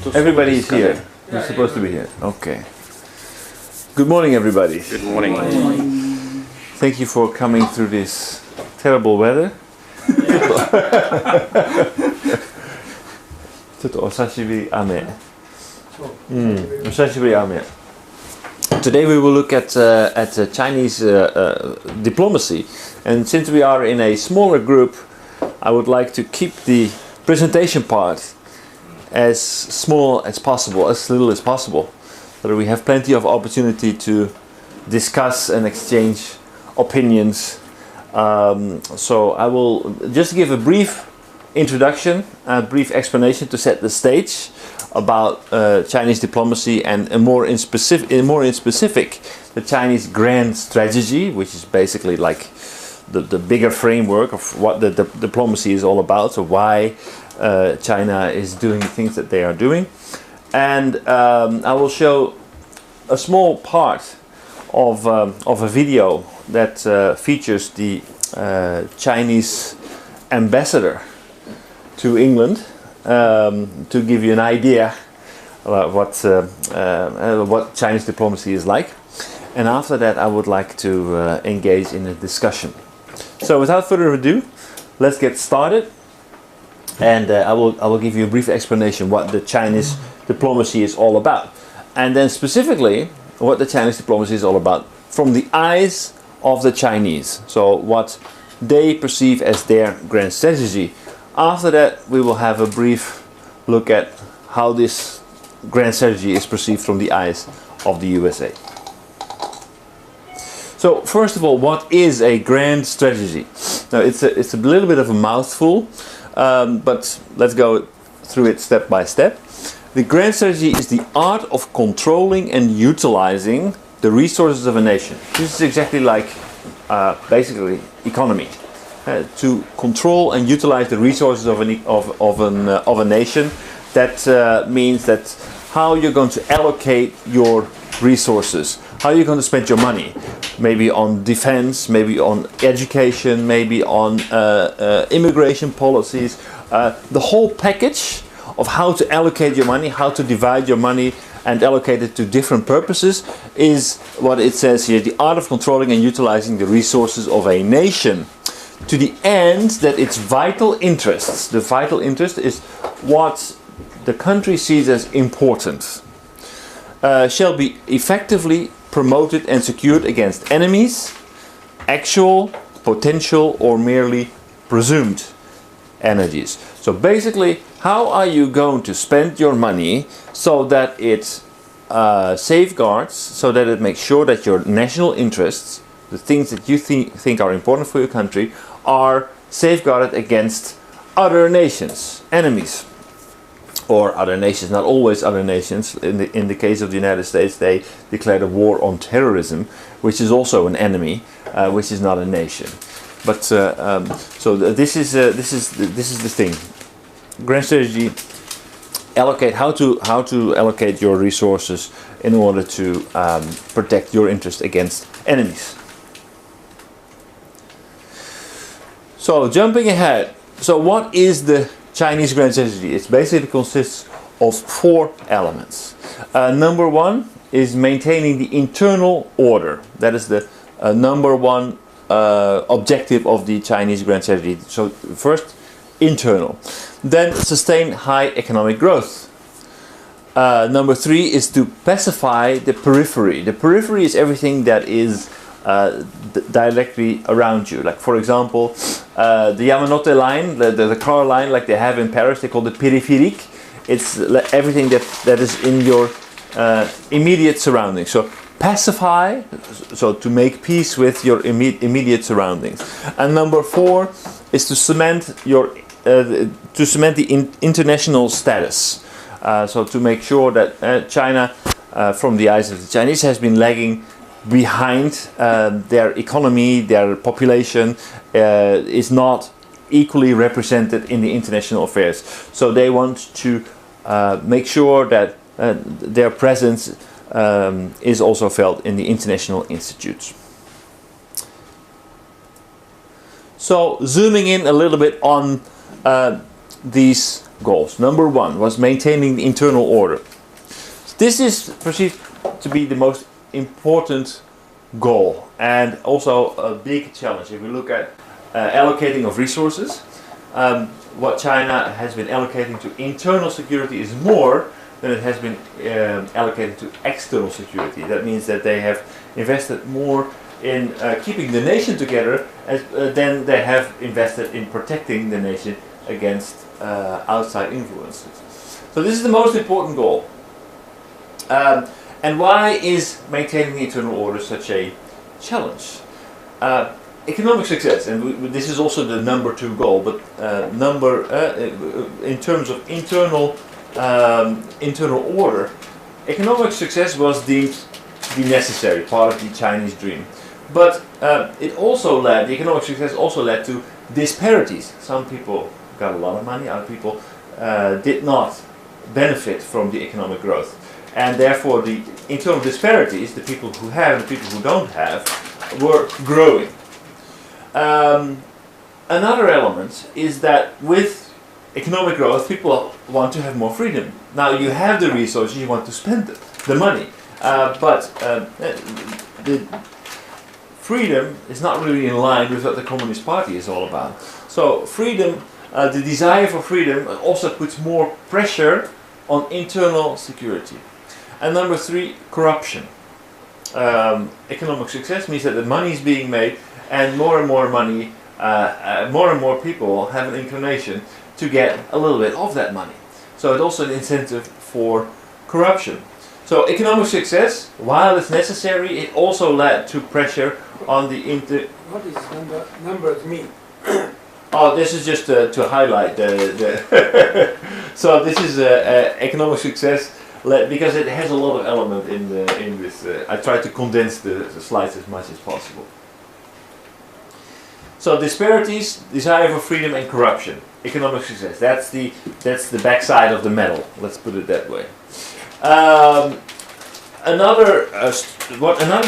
Everybody is here. You're supposed to be here. Okay. Good morning, everybody. Good morning. Thank you for coming through this terrible weather. ちょっとお久しぶり雨。お久しぶり雨。Today we will look at Chinese diplomacy, and since we are in a smaller group, I would like to keep the presentation part as small as possible, as little as possible, so that we have plenty of opportunity to discuss and exchange opinions. So I will just give a brief introduction, a brief explanation to set the stage about Chinese diplomacy, and more in specific, the Chinese grand strategy, which is basically like the bigger framework of what the diplomacy is all about, so why China is doing the things that they are doing. And I will show a small part of a video that features the Chinese ambassador to England, to give you an idea about what Chinese diplomacy is like. And after that I would like to engage in a discussion. So without further ado, let's get started. And I will give you a brief explanation what the Chinese diplomacy is all about, and then specifically what the Chinese diplomacy is all about from the eyes of the Chinese, so what they perceive as their grand strategy. After that we will have a brief look at how this grand strategy is perceived from the eyes of the USA. So first of all, what is a grand strategy? Now it's a little bit of a mouthful, but let's go through it step by step. The grand strategy is the art of controlling and utilizing the resources of a nation. This is exactly like basically economy. To control and utilize the resources of a nation. That means that how you're going to allocate your resources, how you're going to spend your money, maybe on defense, maybe on education, maybe on immigration policies, the whole package of how to allocate your money, how to divide your money and allocate it to different purposes, is what it says here, the art of controlling and utilizing the resources of a nation to the end that its vital interests, the vital interest is what the country sees as important, shall be effectively promoted and secured against enemies, actual, potential or merely presumed enemies. So basically, how are you going to spend your money so that it safeguards, so that it makes sure that your national interests, the things that you think are important for your country, are safeguarded against other nations, enemies, or other nations, not always other nations. In the case of the United States, they declared a war on terrorism, which is also an enemy, which is not a nation. But so this is the thing. Grand strategy: allocate how to allocate your resources in order to protect your interest against enemies. So jumping ahead, so what is the Chinese grand strategy? It basically consists of 4 elements. Number 1 is maintaining the internal order. That is the number 1 objective of the Chinese grand strategy. So first, internal. Then sustain high economic growth. Number 3 is to pacify the periphery. The periphery is everything that is directly around you. Like for example, the Yamanote line, the car line like they have in Paris, they call it périphérique. It's everything that is in your immediate surroundings. So pacify, so to make peace with your immediate surroundings. And number 4 is to cement the international status. So to make sure that China, from the eyes of the Chinese, has been lagging behind. Their economy, their population is not equally represented in the international affairs. So they want to make sure that their presence is also felt in the international institutes. So zooming in a little bit on these goals. Number one was maintaining the internal order. This is perceived to be the most important goal and also a big challenge. If we look at allocating of resources, what China has been allocating to internal security is more than it has been allocated to external security. That means that they have invested more in keeping the nation together than they have invested in protecting the nation against outside influences. So this is the most important goal. And why is maintaining the internal order such a challenge? Economic success, and this is also the number two goal, but in terms of internal order, economic success was deemed to be necessary, part of the Chinese dream. But it also led, the economic success also led to disparities. Some people got a lot of money, other people did not benefit from the economic growth. And therefore the internal disparities, the people who have and the people who don't have, were growing. Another element is that with economic growth, people want to have more freedom. Now you have the resources, you want to spend the money, but the freedom is not really in line with what the Communist Party is all about. So freedom, the desire for freedom also puts more pressure on internal security. And number three, corruption. Economic success means that the money is being made, and more money, more and more people have an inclination to get a little bit of that money. So it's also an incentive for corruption. So economic success, while it's necessary, it also led to pressure on the What does numbers mean? Oh, this is just to highlight the so this is economic success. Because it has a lot of element in this. I try to condense the slides as much as possible. So disparities, desire for freedom, and corruption, economic success. That's the backside of the medal. Let's put it that way. Another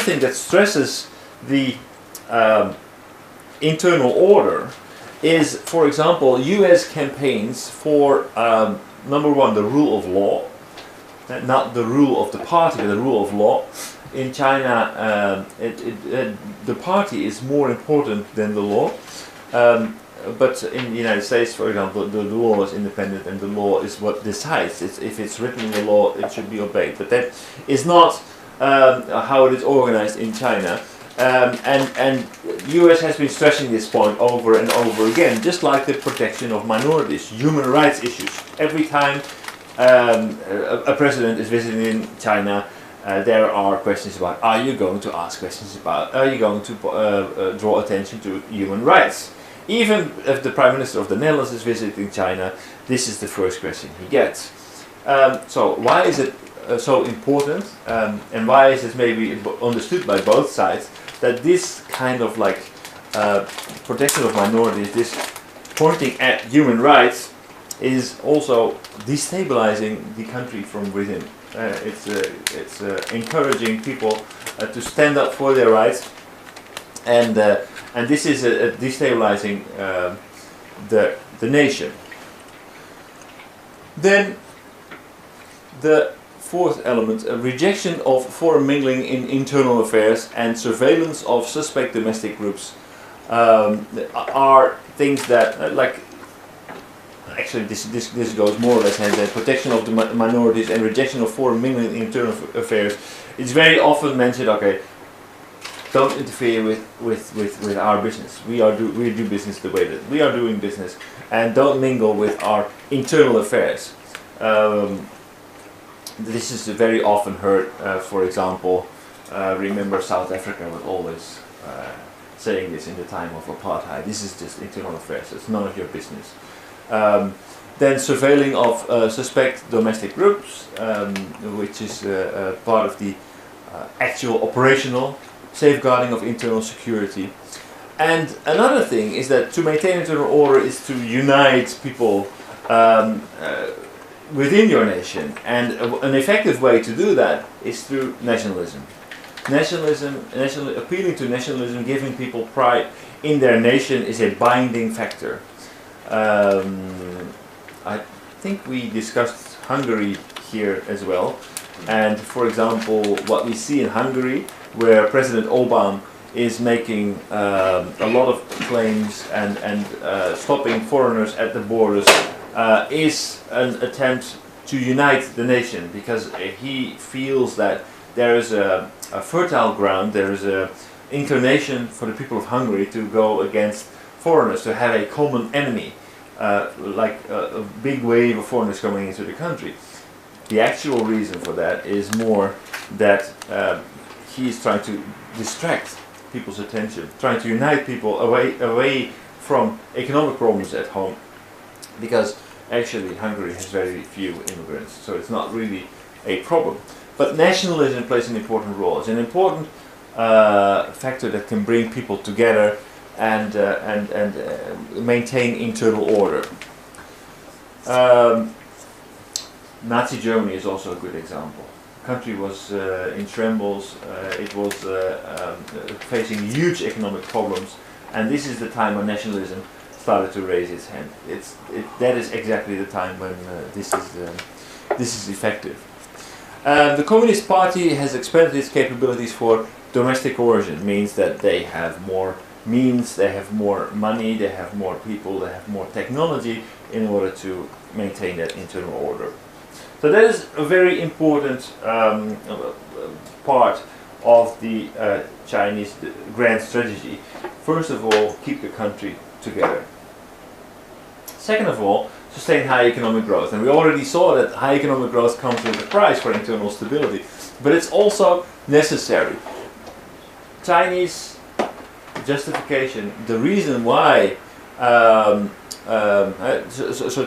thing that stresses the internal order is, for example, U.S. campaigns for number one, the rule of law. Not the rule of the party, but the rule of law. In China, the party is more important than the law. But in the United States, for example, the law is independent and the law is what decides. If it's written in the law, it should be obeyed. But that is not how it is organized in China. And US has been stressing this point over and over again, just like the protection of minorities, human rights issues. Every time a president is visiting China, there are questions about, are you going to ask questions about, are you going to draw attention to human rights? Even if the Prime Minister of the Netherlands is visiting China, this is the first question he gets. So why is it so important, and why is it maybe understood by both sides, that this kind of like protection of minorities, this pointing at human rights, is also destabilizing the country from within. It's encouraging people to stand up for their rights, and this is destabilizing the nation. Then the fourth element, a rejection of foreign mingling in internal affairs and surveillance of suspect domestic groups are things that like. Actually, this goes more or less hand in hand. Protection of the minorities and rejection of foreign mingling in internal affairs. It's very often mentioned. Okay, don't interfere with our business. We do business the way that we are doing business, and don't mingle with our internal affairs. This is very often heard. For example, remember South Africa was always saying this in the time of apartheid. This is just internal affairs. It's none of your business. Then surveilling of suspect domestic groups, which is part of the actual operational safeguarding of internal security. And another thing is that to maintain internal order is to unite people within your nation, and an effective way to do that is through nationalism. Appealing to nationalism, giving people pride in their nation is a binding factor. I think we discussed Hungary here as well. And for example, what we see in Hungary, where President Orbán is making a lot of claims and stopping foreigners at the borders, is an attempt to unite the nation, because he feels that there is a fertile ground, there is a inclination for the people of Hungary to go against foreigners, to have a common enemy, like a big wave of foreigners coming into the country. The actual reason for that is more that he is trying to distract people's attention, trying to unite people away from economic problems at home, because actually Hungary has very few immigrants, so it's not really a problem. But nationalism plays an important role. It's an important factor that can bring people together and maintain internal order. Nazi Germany is also a good example. The country was in shambles, it was facing huge economic problems, and this is the time when nationalism started to raise its hand. That is exactly the time when this is effective. The Communist Party has expanded its capabilities for domestic origin. Means that they have more means, they have more money, they have more people, they have more technology in order to maintain that internal order. So that is a very important part of the Chinese grand strategy. First of all, keep the country together. Second of all, sustain high economic growth. And we already saw that high economic growth comes with a price for internal stability, but it's also necessary. Chinese justification, the reason why so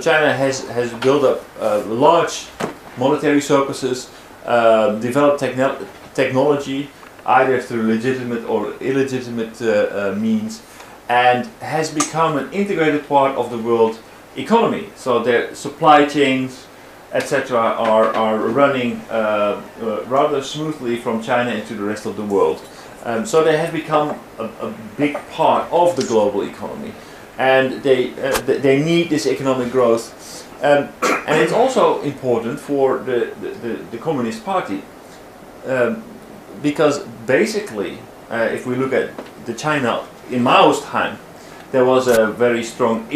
China has built up large monetary surpluses, developed technology either through legitimate or illegitimate means, and has become an integrated part of the world economy. So their supply chains, etc., are running rather smoothly from China into the rest of the world. So they have become a big part of the global economy, and they need this economic growth. And it's also important for the Communist Party, because basically, if we look at the China in Mao's time, there was a very strong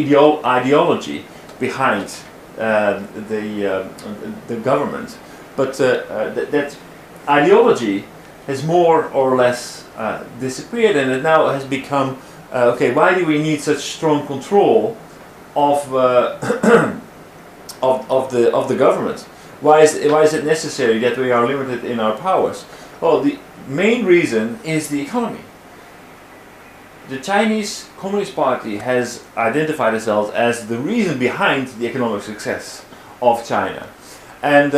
ideology behind the government, but that ideology has more or less disappeared, and it now has become okay. Why do we need such strong control of of the government? Why is it necessary that we are limited in our powers? Well, the main reason is the economy. The Chinese Communist Party has identified itself as the reason behind the economic success of China, and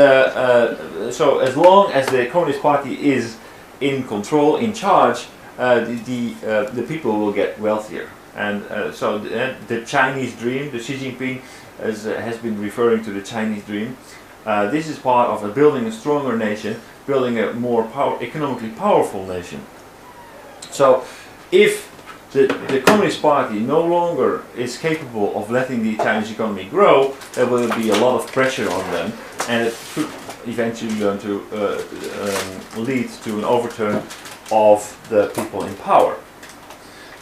so as long as the Communist Party is in control, in charge, the people will get wealthier. And so the Chinese dream, the Xi Jinping has been referring to the Chinese dream. This is part of building a stronger nation, building a more economically powerful nation. So if the Communist Party no longer is capable of letting the Chinese economy grow, there will be a lot of pressure on them, and it could eventually going to lead to an overturn of the people in power.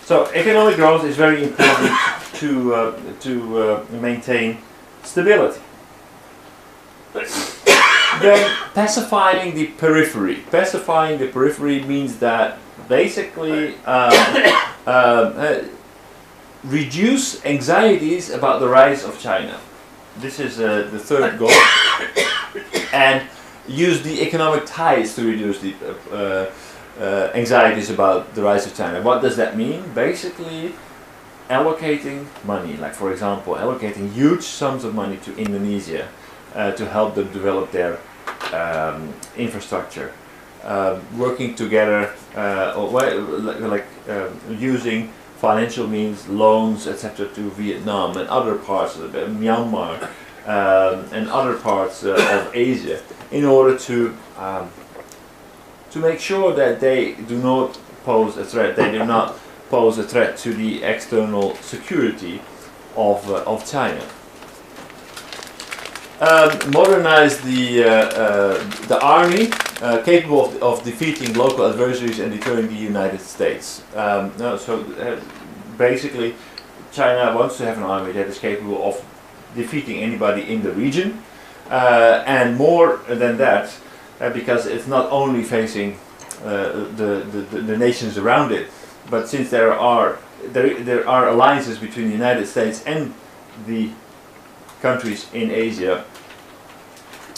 So economic growth is very important to maintain stability. Then pacifying the periphery. Pacifying the periphery means that basically reduce anxieties about the rise of China. This is the third goal. And use the economic ties to reduce the anxieties about the rise of China. What does that mean? Basically allocating money, like for example allocating huge sums of money to Indonesia to help them develop their infrastructure, working together, using financial means, loans, etc. to Vietnam and other parts of Myanmar and other parts of Asia, in order to make sure that they do not pose a threat. They do not pose a threat to the external security of China. modernize the army capable of defeating local adversaries and deterring the United States. Basically, China wants to have an army that is capable of defeating anybody in the region, and more than that, because it's not only facing the nations around it, but since there are alliances between the United States and the countries in Asia,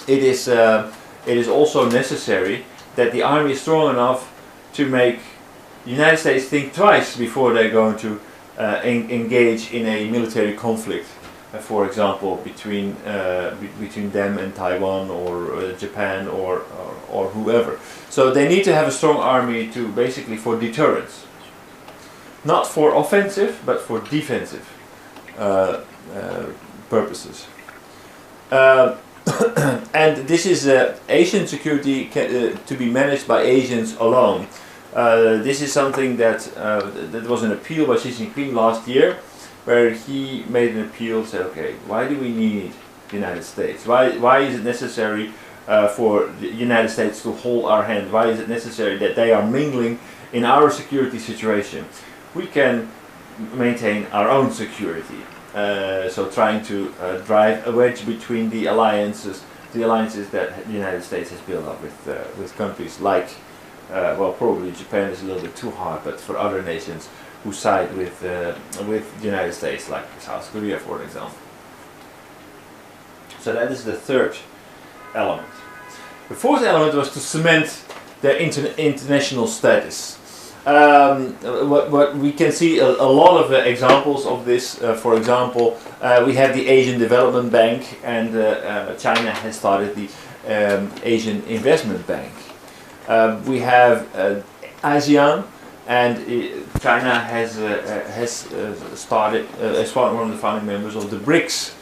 it is also necessary that the army is strong enough to make the United States think twice before they're going to engage in a military conflict, for example, between them and Taiwan or Japan or whoever. So they need to have a strong army to basically for deterrence, not for offensive but for defensive purposes. And this is Asian security to be managed by Asians alone. This is something that was an appeal by Xi Jinping last year, where he made an appeal, said, okay, why do we need the United States? Why is it necessary for the United States to hold our hand? Why is it necessary that they are mingling in our security situation? We can maintain our own security. So trying to drive a wedge between the alliances that the United States has built up with countries like, well, probably Japan is a little bit too hard, but for other nations who side with the United States, like South Korea, for example. So that is the third element. The fourth element was to cement their international status. What we can see a lot of examples of this. For example, we have the Asian Development Bank, and China has started the Asian Investment Bank. We have ASEAN, and China has started as one of the founding members of the BRICS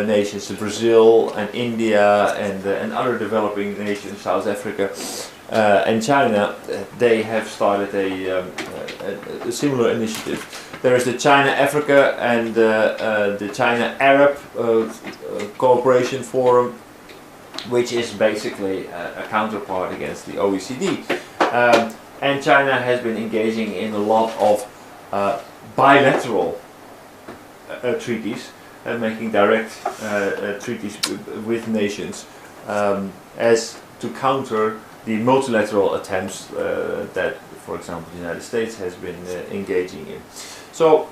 nations, Brazil and India and other developing nations, South Africa. And China, they have started a similar initiative. There is the China-Africa and the China-Arab Cooperation Forum, which is basically a counterpart against the OECD. And China has been engaging in a lot of bilateral treaties, making direct treaties with nations as to counter the multilateral attempts that, for example, the United States has been engaging in. So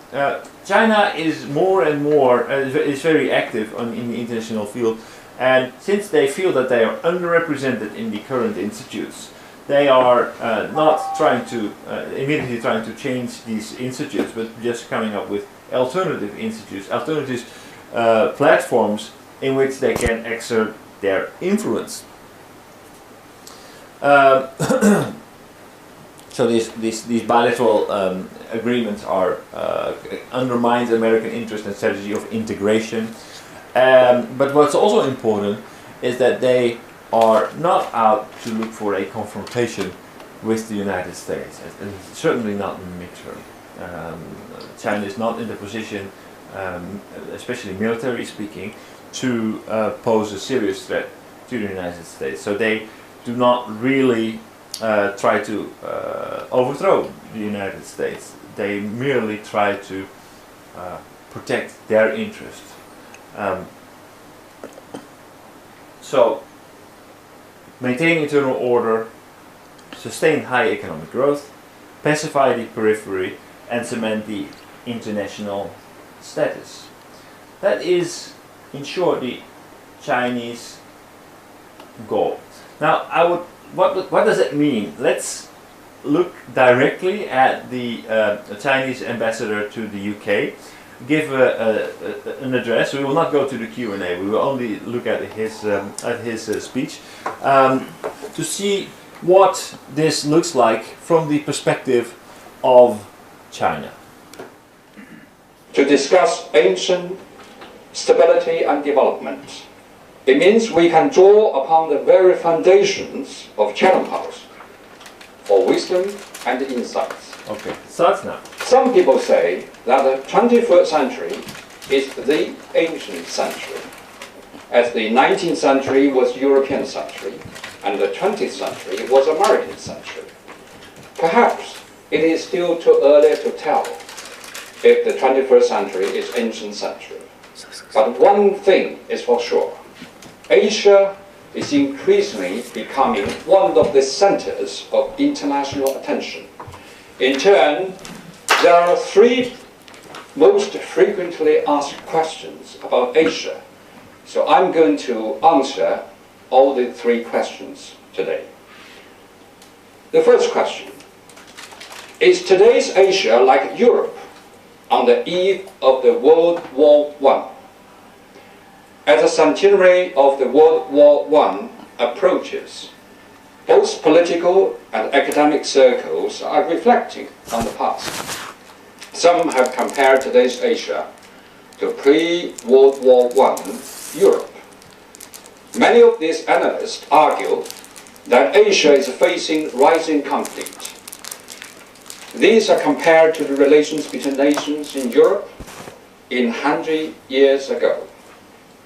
China is more and more is very active in the international field, and since they feel that they are underrepresented in the current institutes, they are not trying to immediately trying to change these institutes, but just coming up with alternative institutes, alternative platforms in which they can exert their influence. So these bilateral agreements are undermines American interest and strategy of integration. But what's also important is that they are not out to look for a confrontation with the United States, and certainly not in the midterm. China is not in the position, especially military speaking, to pose a serious threat to the United States. So they do not really try to overthrow the United States. They merely try to protect their interest. So, maintain internal order, sustain high economic growth, pacify the periphery, and cement the international status. That is, in short, the Chinese goal. Now, what does it mean? Let's look directly at the Chinese ambassador to the UK, give an address. We will not go to the Q&A. We will only look at his speech to see what this looks like from the perspective of China. To discuss ancient stability and development. It means we can draw upon the very foundations of Chatham House for wisdom and insights. Okay, starts now. Some people say that the 21st century is the ancient century, as the 19th century was European century and the 20th century was American century. Perhaps it is still too early to tell if the 21st century is ancient century. But one thing is for sure. Asia is increasingly becoming one of the centers of international attention. In turn, there are three most frequently asked questions about Asia. So I'm going to answer all the three questions today. The first question: is today's Asia like Europe on the eve of the World War I? As the centenary of the World War I approaches, both political and academic circles are reflecting on the past. Some have compared today's Asia to pre-World War I Europe. Many of these analysts argue that Asia is facing rising conflict. These are compared to the relations between nations in Europe in 100 years ago.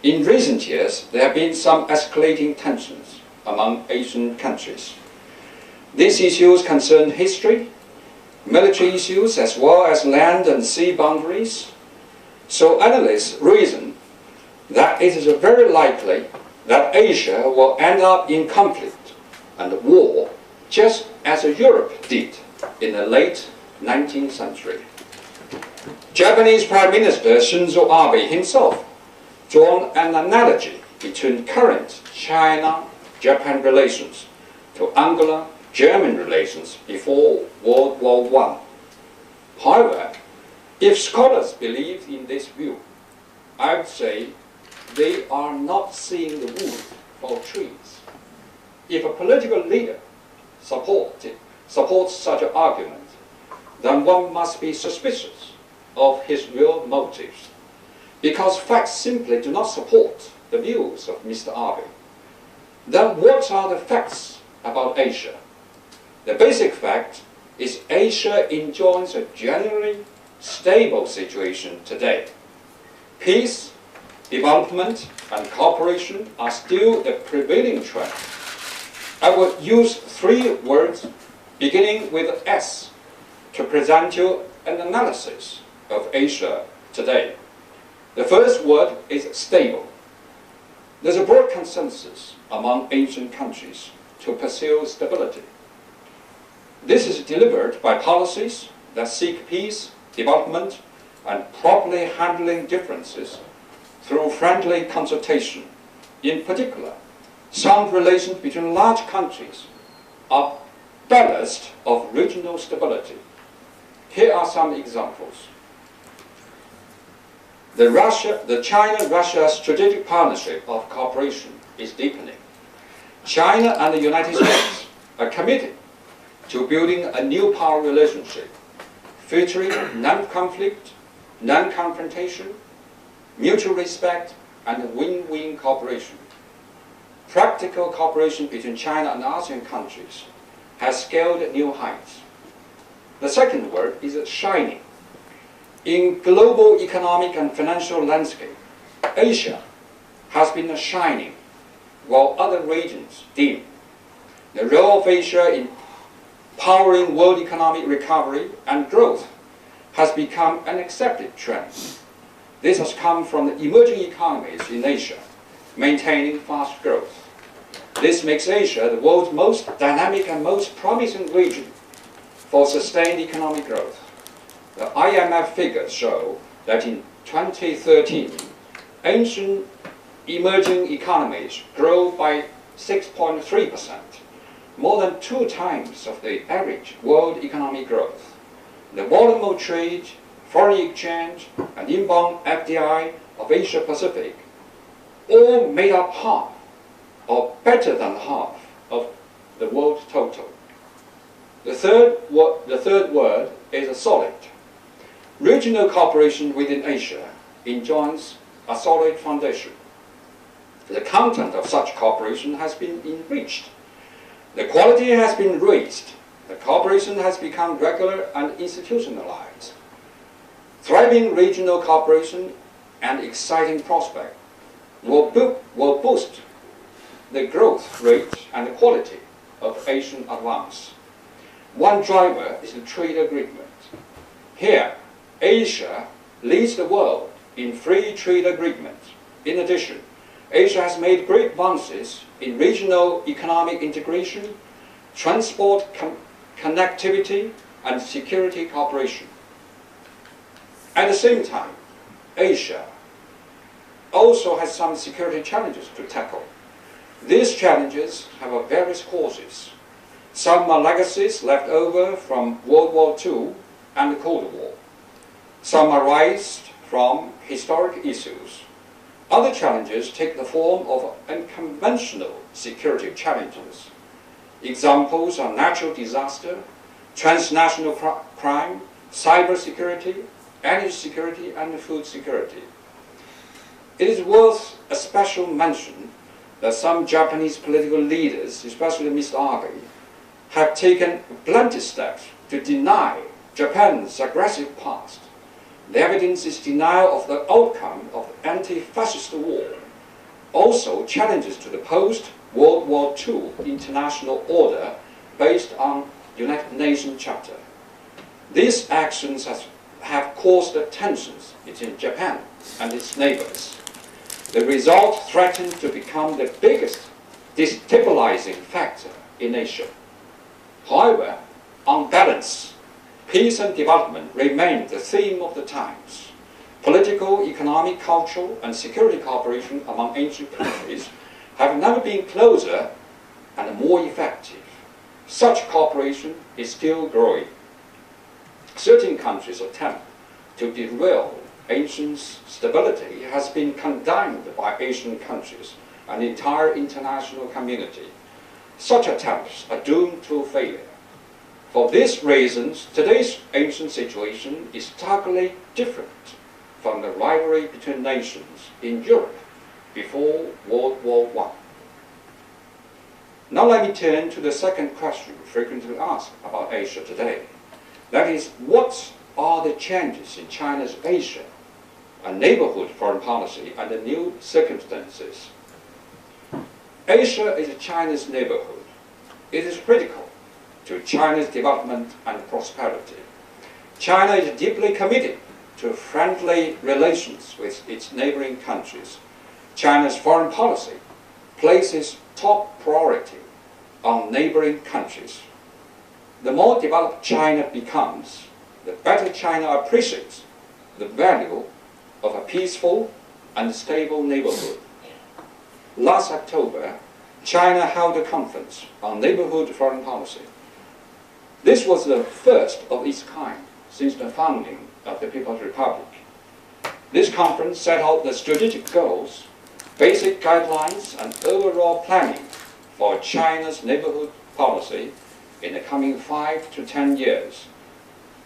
In recent years, there have been some escalating tensions among Asian countries. These issues concern history, military issues, as well as land and sea boundaries. So analysts reason that it is very likely that Asia will end up in conflict and war, just as Europe did in the late 19th century. Japanese Prime Minister Shinzo Abe himself drawn an analogy between current China-Japan relations to Anglo-German relations before World War I. However, if scholars believe in this view, I would say they are not seeing the wood for trees. If a political leader supports such an argument, then one must be suspicious of his real motives, because facts simply do not support the views of Mr. Abe. Then what are the facts about Asia? The basic fact is Asia enjoys a generally stable situation today. Peace, development, and cooperation are still the prevailing trend. I will use three words beginning with S to present you an analysis of Asia today. The first word is stable. There's a broad consensus among Asian countries to pursue stability. This is delivered by policies that seek peace, development, and properly handling differences through friendly consultation. In particular, sound relations between large countries are ballast of regional stability. Here are some examples. The China-Russia strategic partnership of cooperation is deepening. China and the United States are committed to building a new power relationship featuring non-conflict, non-confrontation, mutual respect, and win-win cooperation. Practical cooperation between China and ASEAN countries has scaled new heights. The second word is shining. In global economic and financial landscape, Asia has been shining while other regions dim. The role of Asia in powering world economic recovery and growth has become an accepted trend. This has come from the emerging economies in Asia maintaining fast growth. This makes Asia the world's most dynamic and most promising region for sustained economic growth. The IMF figures show that in 2013, Asian emerging economies grew by 6.3%, more than 2 times of the average world economic growth. The volume of trade, foreign exchange, and inbound FDI of Asia Pacific all made up half, or better than half, of the world total. The third word is solid. Regional cooperation within Asia enjoys a solid foundation. The content of such cooperation has been enriched. The quality has been raised. The cooperation has become regular and Thriving regional cooperation and exciting prospect will boost the growth rate and the quality of Asian advance. One driver is the trade agreement. Here, Asia leads the world in free trade agreements. In addition, Asia has made great advances in regional economic integration, transport connectivity, and security cooperation. At the same time, Asia also has some security challenges to tackle. These challenges have various causes. Some are legacies left over from World War II and the Cold War. Some arise from historic issues. Other challenges take the form of unconventional security challenges. Examples are natural disaster, transnational crime, cybersecurity, energy security, and food security. It is worth a special mention that some Japanese political leaders, especially Mr. Abe, have taken plenty steps to deny Japan's aggressive past. The evidence is denial of the outcome of the anti-fascist war, also challenges to the post-World War II international order based on United Nations Charter. These actions have caused tensions between Japan and its neighbors. The result threatens to become the biggest destabilizing factor in Asia. However, on balance, peace and development remain the theme of the times. Political, economic, cultural, and security cooperation among ancient countries have never been closer and more effective. Such cooperation is still growing. Certain countries' attempt to derail ancient stability has been condemned by Asian countries and the entire international community. Such attempts are doomed to failure. For these reasons, today's ancient situation is starkly different from the rivalry between nations in Europe before World War I. Now let me turn to the second question frequently asked about Asia today. That is, what are the changes in China's Asia and neighborhood foreign policy under new circumstances? Asia is China's neighborhood. It is critical to China's development and prosperity. China is deeply committed to friendly relations with its neighboring countries. China's foreign policy places top priority on neighboring countries. The more developed China becomes, the better China appreciates the value of a peaceful and stable neighborhood. Last October, China held a conference on neighborhood foreign policy. This was the first of its kind since the founding of the People's Republic. This conference set out the strategic goals, basic guidelines, and overall planning for China's neighborhood policy in the coming 5 to 10 years.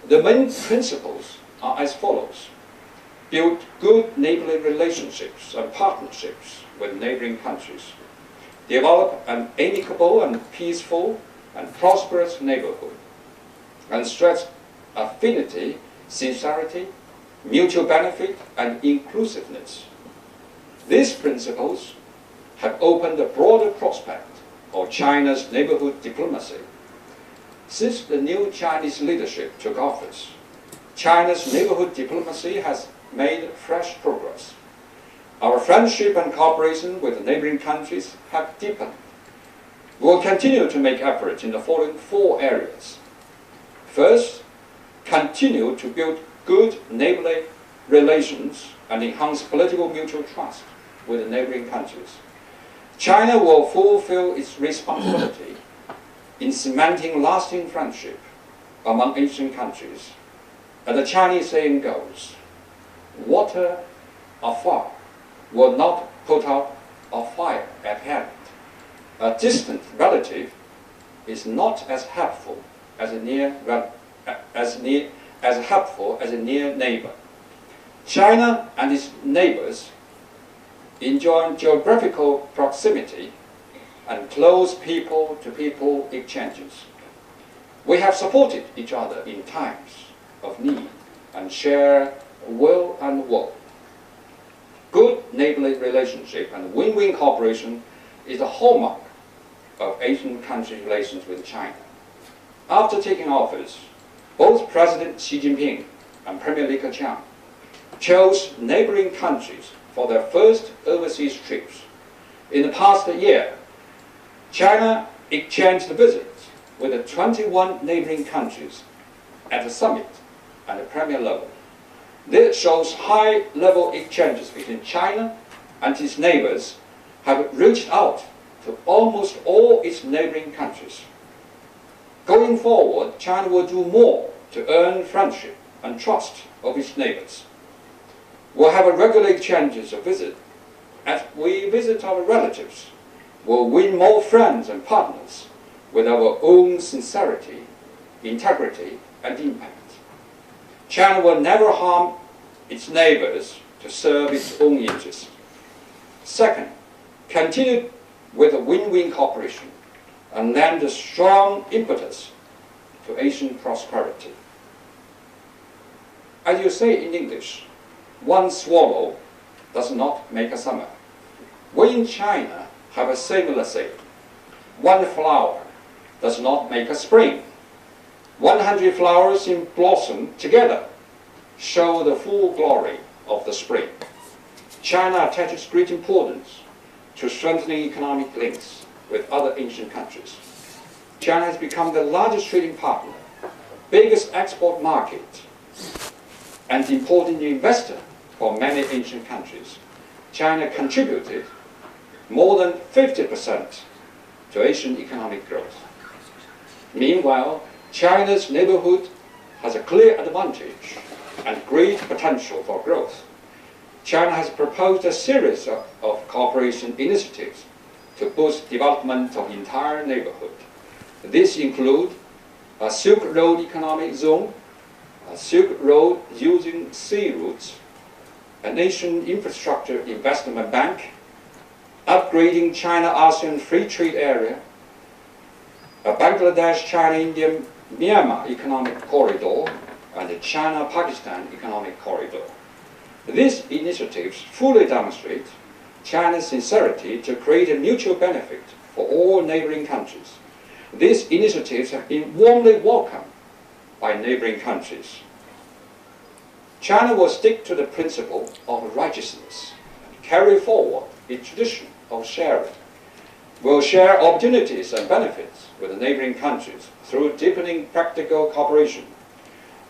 The main principles are as follows. Build good neighborly relationships and partnerships with neighboring countries. Develop an amicable and peaceful and prosperous neighborhood. And stress affinity, sincerity, mutual benefit, and inclusiveness. These principles have opened a broader prospect of China's neighborhood diplomacy. Since the new Chinese leadership took office, China's neighborhood diplomacy has made fresh progress. Our friendship and cooperation with the neighboring countries have deepened. We will continue to make efforts in the following 4 areas. First, continue to build good neighborly relations and enhance political mutual trust with the neighboring countries. China will fulfill its responsibility in cementing lasting friendship among Asian countries. As the Chinese saying goes, water afar will not put out a fire at hand. A distant relative is not as helpful as a near neighbor. China and its neighbors enjoy geographical proximity and close people-to-people exchanges. We have supported each other in times of need and share will and woe. Good neighborly relationship and win-win cooperation is the hallmark of Asian country relations with China. After taking office, both President Xi Jinping and Premier Li Keqiang chose neighboring countries for their first overseas trips. In the past year, China exchanged visits with the 21 neighboring countries at the summit and the premier level. This shows high-level exchanges between China and its neighbors have reached out to almost all its neighboring countries. Going forward, China will do more to earn friendship and trust of its neighbors. We'll have a regular exchanges of visits. As we visit our relatives, we'll win more friends and partners with our own sincerity, integrity, and impact. China will never harm its neighbors to serve its own interests. Second, continue with a win-win cooperation and lend a strong impetus to Asian prosperity. As you say in English, one swallow does not make a summer. We in China have a similar saying. One flower does not make a spring. 100 flowers in blossom together show the full glory of the spring. China attaches great importance to strengthening economic links with other Asian countries. China has become the largest trading partner, biggest export market, and important investor for many Asian countries. China contributed more than 50% to Asian economic growth. Meanwhile, China's neighborhood has a clear advantage and great potential for growth. China has proposed a series of cooperation initiatives to boost development of the entire neighborhood. These include a Silk Road economic zone, a Silk Road using sea routes, a nation infrastructure investment bank, upgrading China-ASEAN free trade area, a Bangladesh-China-India-Myanmar economic corridor, and the China-Pakistan economic corridor. These initiatives fully demonstrate China's sincerity to create a mutual benefit for all neighboring countries. These initiatives have been warmly welcomed by neighboring countries. China will stick to the principle of righteousness and carry forward its tradition of sharing. We'll share opportunities and benefits with the neighboring countries through deepening practical cooperation.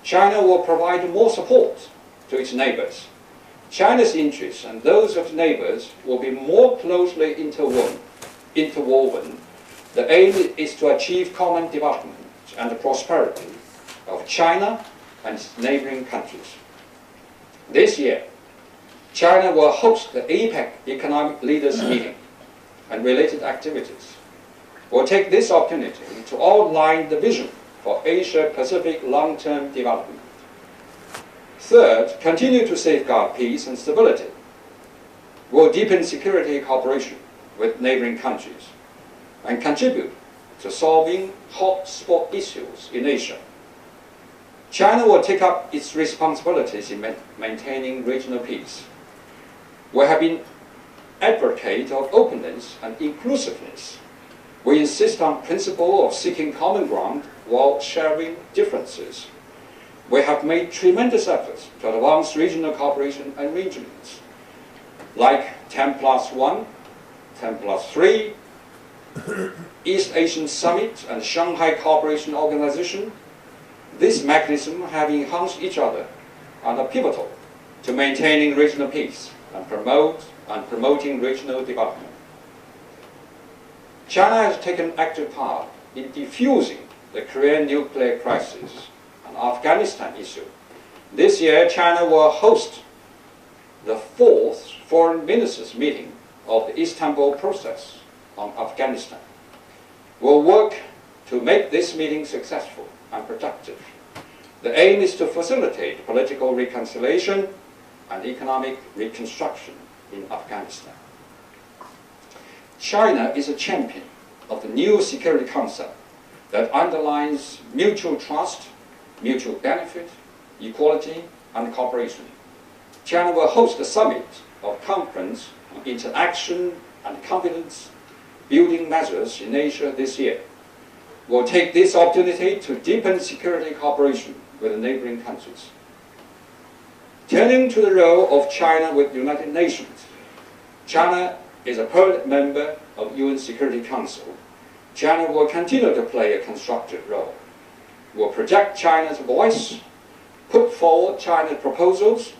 China will provide more support to its neighbors. China's interests and those of neighbors will be more closely interwoven. The aim is to achieve common development and the prosperity of China and its neighboring countries. This year, China will host the APEC Economic Leaders Meeting and related activities. We'll take this opportunity to outline the vision for Asia-Pacific long-term development. Third, continue to safeguard peace and stability. We'll deepen security cooperation with neighboring countries and contribute to solving hotspot issues in Asia. China will take up its responsibilities in maintaining regional peace. We have been advocates of openness and inclusiveness. We insist on the principle of seeking common ground while sharing differences. We have made tremendous efforts to advance regional cooperation arrangements, like 10+1, 10+3, East Asian Summit and Shanghai Cooperation Organization. These mechanisms have enhanced each other and are pivotal to maintaining regional peace and promoting regional development. China has taken active part in defusing the Korean nuclear crisis and Afghanistan issue. This year, China will host the 4th Foreign Ministers meeting of the Istanbul process on Afghanistan. We'll work to make this meeting successful and productive. The aim is to facilitate political reconciliation and economic reconstruction in Afghanistan. China is a champion of the new security concept that underlines mutual trust, mutual benefit, equality, and cooperation. China will host the summit of conference on interaction and confidence building measures in Asia this year. We'll take this opportunity to deepen security cooperation with the neighboring countries. Turning to the role of China with the United Nations, China is a permanent member of the UN Security Council. China will continue to play a constructive role. We'll project China's voice, put forward China's proposals,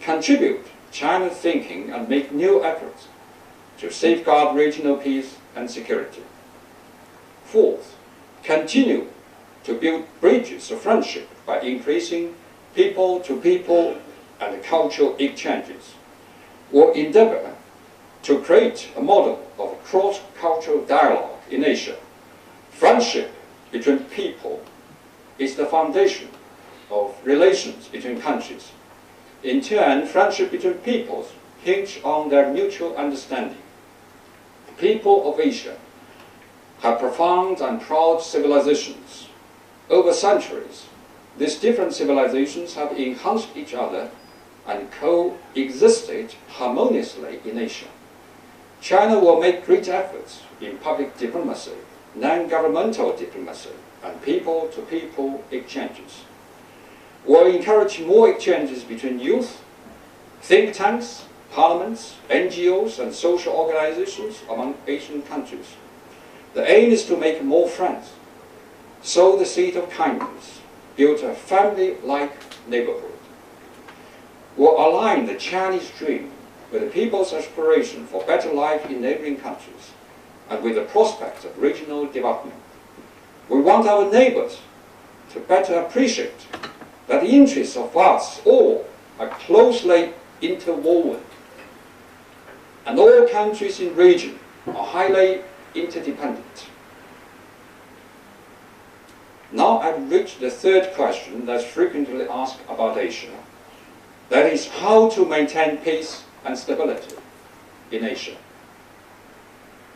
contribute China's thinking, and make new efforts to safeguard regional peace and security. Fourth, continue to build bridges of friendship by increasing people-to-people and cultural exchanges. We'll endeavor to create a model of cross-cultural dialogue in Asia. Friendship between people is the foundation of relations between countries. In turn, friendship between peoples hinge on their mutual understanding. The people of Asia have profound and proud civilizations. Over centuries, these different civilizations have enhanced each other and coexisted harmoniously in Asia. China will make great efforts in public diplomacy, non-governmental diplomacy, and people-to-people exchanges. We'll encourage more exchanges between youth, think tanks, parliaments, NGOs, and social organizations among Asian countries. The aim is to make more friends, sow the seed of kindness, build a family-like neighborhood. We'll align the Chinese dream with the people's aspiration for better life in neighboring countries and with the prospects of regional development. We want our neighbors to better appreciate that the interests of us all are closely interwoven, and all countries in the region are highly interdependent. Now I've reached the third question that's frequently asked about Asia. That is, how to maintain peace and stability in Asia.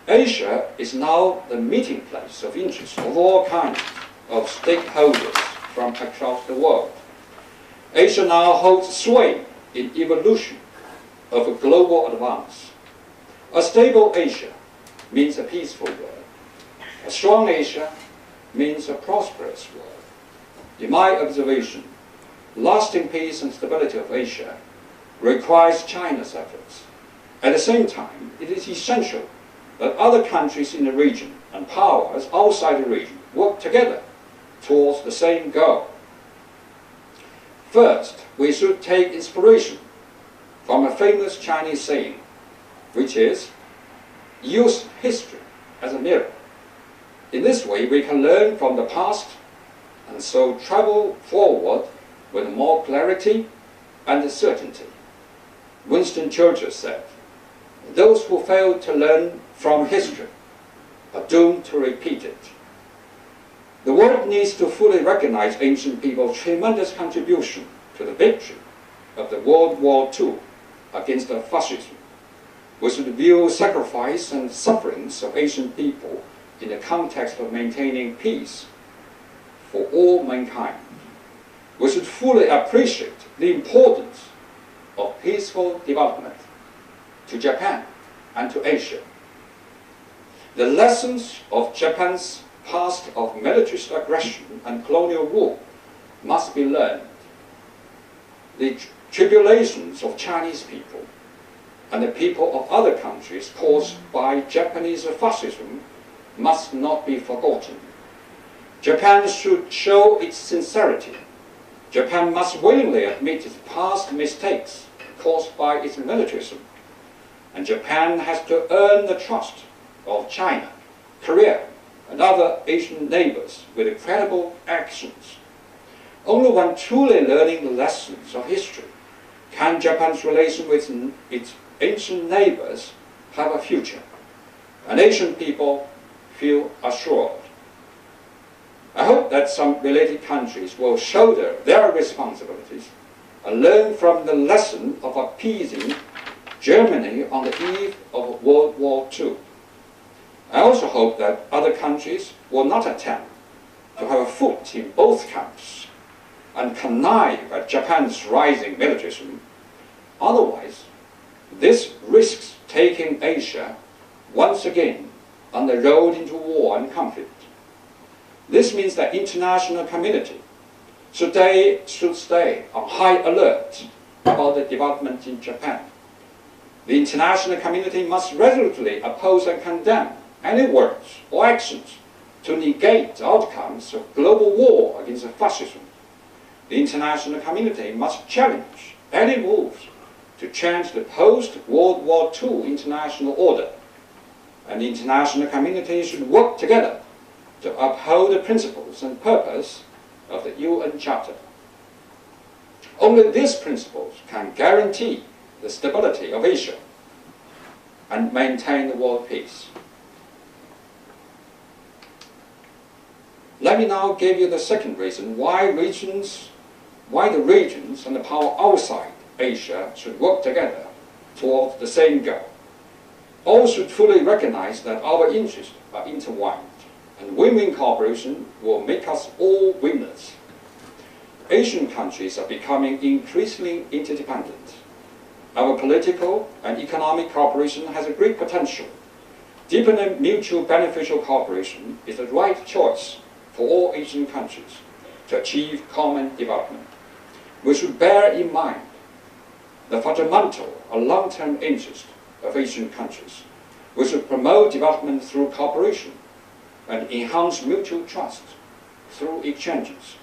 Asia is now the meeting place of interest of all kinds of stakeholders from across the world. Asia now holds sway in evolution of a global advance. A stable Asia means a peaceful world. A strong Asia means a prosperous world. In my observation, lasting peace and stability of Asia requires China's efforts. At the same time, it is essential that other countries in the region and powers outside the region work together towards the same goal. First, we should take inspiration from a famous Chinese saying, which is, use history as a mirror. In this way, we can learn from the past and so travel forward with more clarity and certainty. Winston Churchill said, "Those who fail to learn from history are doomed to repeat it." The world needs to fully recognize ancient people's tremendous contribution to the victory of the World War II against fascism. We should view sacrifice and sufferings of ancient people in the context of maintaining peace for all mankind. We should fully appreciate the importance of peaceful development to Japan and to Asia. The lessons of Japan's past of militarist aggression and colonial rule must be learned. The tribulations of Chinese people and the people of other countries caused by Japanese fascism must not be forgotten. Japan should show its sincerity. Japan must willingly admit its past mistakes caused by its militarism. And Japan has to earn the trust of China, Korea, and other Asian neighbors with credible actions. Only when truly learning the lessons of history can Japan's relation with its ancient neighbors have a future, and Asian people feel assured. I hope that some related countries will shoulder their responsibilities and learn from the lesson of appeasing Germany on the eve of World War II. I also hope that other countries will not attempt to have a foot in both camps and connive at Japan's rising militarism Otherwise, this risks taking Asia once again on the road into war and conflict. This means that international community should stay on high alert about the development in Japan. The international community must resolutely oppose and condemn any words or actions to negate the outcomes of global war against fascism. The international community must challenge any moves to change the post-World War II international order, and the international community should work together to uphold the principles and purpose of the UN Charter. Only these principles can guarantee the stability of Asia and maintain the world peace. Let me now give you the second reason why the regions and the power outside Asia should work together towards the same goal. All should fully recognize that our interests are intertwined, and win-win cooperation will make us all winners. Asian countries are becoming increasingly interdependent. Our political and economic cooperation has a great potential. Deepen and mutual beneficial cooperation is the right choice for all Asian countries to achieve common development. We should bear in mind the fundamental and long-term interest of Asian countries. We should promote development through cooperation and enhance mutual trust through exchanges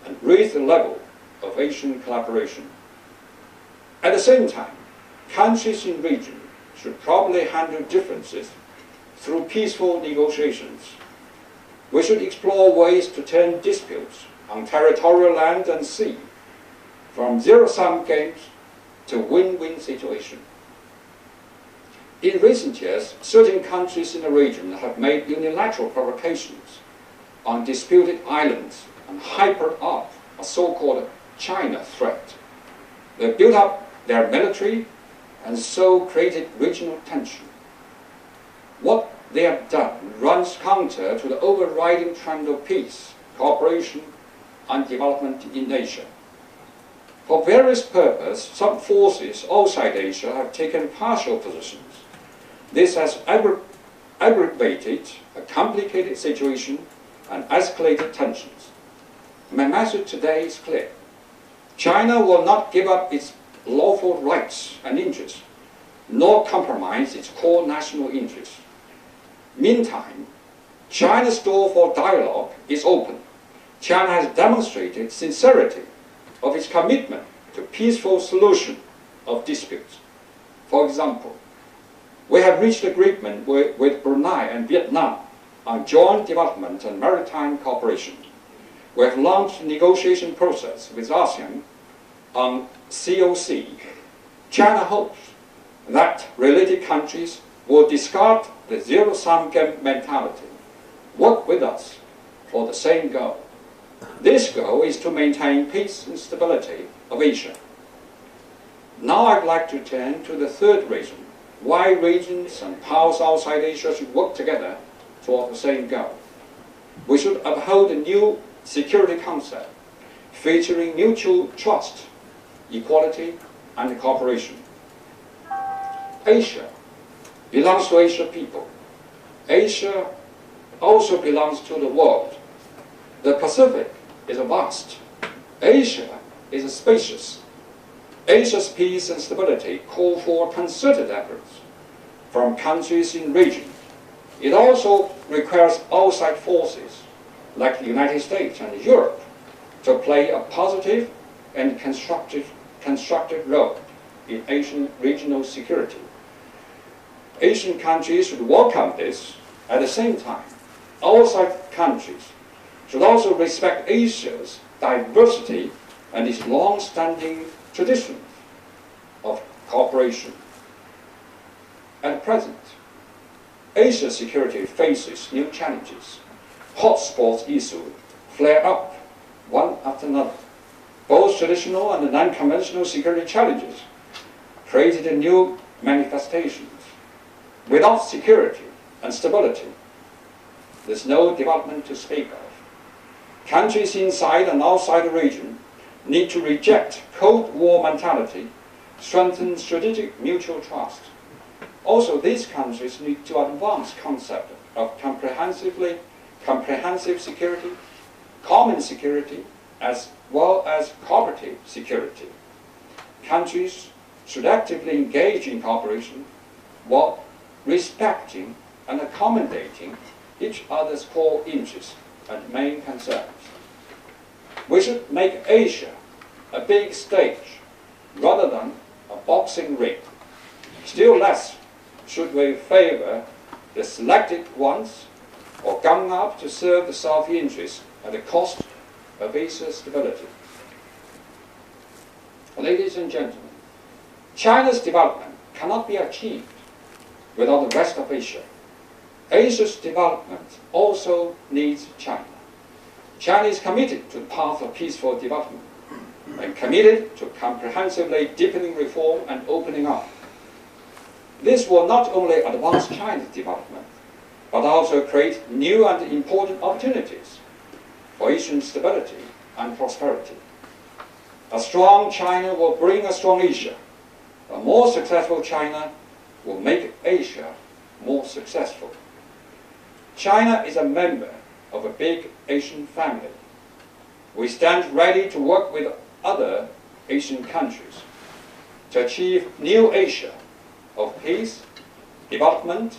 and raise the level of Asian collaboration. At the same time, countries in the region should probably handle differences through peaceful negotiations. We should explore ways to turn disputes on territorial land and sea from zero-sum games to win-win situation. In recent years, certain countries in the region have made unilateral provocations on disputed islands and hypered up a so-called China threat. They built up their military and so created regional tension. What they have done runs counter to the overriding trend of peace, cooperation, and development in Asia. For various purposes, some forces outside Asia have taken partial positions. This has aggravated a complicated situation and escalated tensions. My message today is clear. China will not give up its lawful rights and interests, nor compromise its core national interests. Meantime, China's door for dialogue is open. China has demonstrated sincerity of its commitment to peaceful solution of disputes. For example, we have reached agreement with Brunei and Vietnam on joint development and maritime cooperation. We have launched a negotiation process with ASEAN on COC. China hopes that related countries will discard the zero-sum game mentality, work with us for the same goal. This goal is to maintain peace and stability of Asia. Now I'd like to turn to the third reason why regions and powers outside Asia should work together toward the same goal. We should uphold a new security concept featuring mutual trust, equality, and cooperation. Asia belongs to Asian people. Asia also belongs to the world. The Pacific is vast. Asia is spacious. Asia's peace and stability call for concerted efforts from countries in the region. It also requires outside forces like the United States and Europe to play a positive and constructive role in Asian regional security. Asian countries should welcome this. At the same time, outside countries should also respect Asia's diversity and its long-standing tradition of cooperation. At present, Asia's security faces new challenges. Hotspots issues flare up one after another. Both traditional and non-conventional security challenges created new manifestations. Without security and stability, there's no development to speak of. Countries inside and outside the region need to reject Cold War mentality strengthen strategic mutual trust. Also, these countries need to advance the concept of comprehensive security, common security, as well as cooperative security. Countries should actively engage in cooperation while respecting and accommodating each other's core interests and main concerns. We should make Asia a big stage rather than a boxing ring. Still less should we favor the selected ones or gang up to serve the self-interest at the cost of Asia's stability. Ladies and gentlemen, China's development cannot be achieved without the rest of Asia. Asia's development also needs China. China is committed to the path of peaceful development and committed to comprehensively deepening reform and opening up. This will not only advance China's development, but also create new and important opportunities for Asian stability and prosperity. A strong China will bring a strong Asia. A more successful China will make Asia more successful. China is a member of a big Asian family. We stand ready to work with other Asian countries to achieve new Asia of peace, development,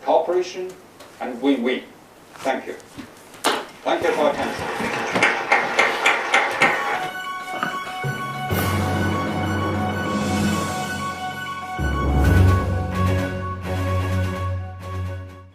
cooperation, and win-win. Thank you. Thank you for your attention.